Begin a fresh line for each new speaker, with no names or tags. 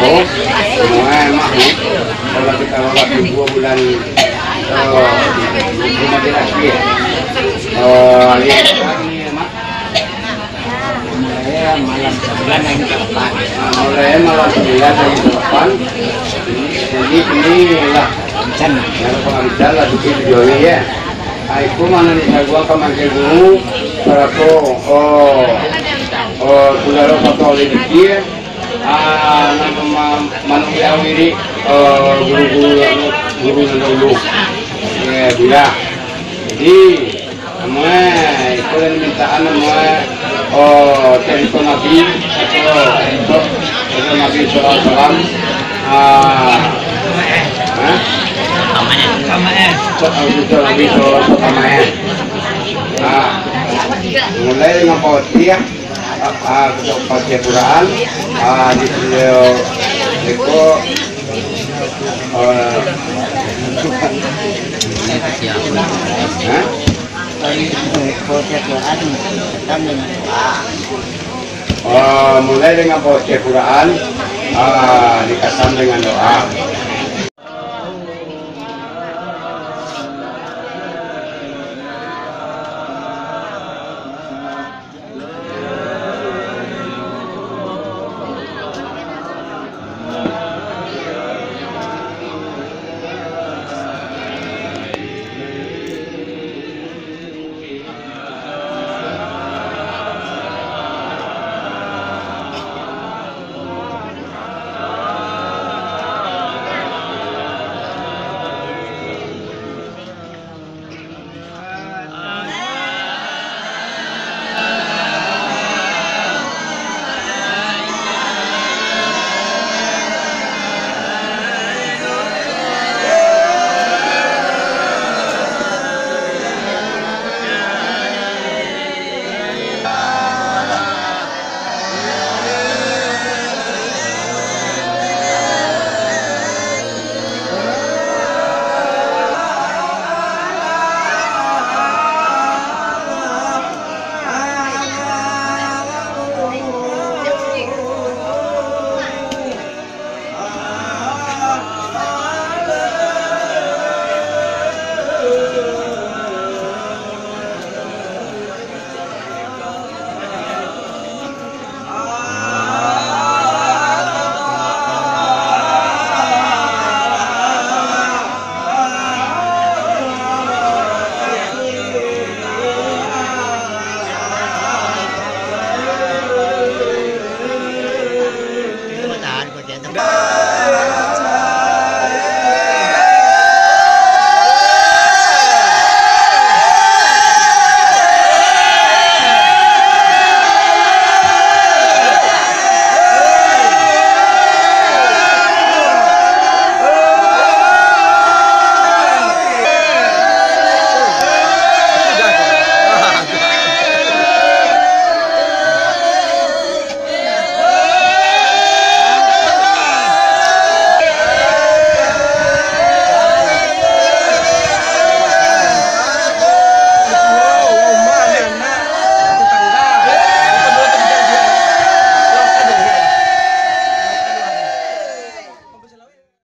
Oh, semua mahmud. Kalau kita lewat 2 bulan rumah dinas dia. Lihat lagi mak. Mulai malam 9 hari depan. Jadi inilah yang pengajian lah di videonya ya. Aku mana nih gua kemarin dulu para ko kudaro Katolik dia nama manusia wiri guru dulu ya bila jadi nama itu yang mintaan nama cerita Nabi atau Nabi SAW mulai dengan pautia pautia Quran di beliau itu mulai dengan pautia Quran dikasam dengan doa.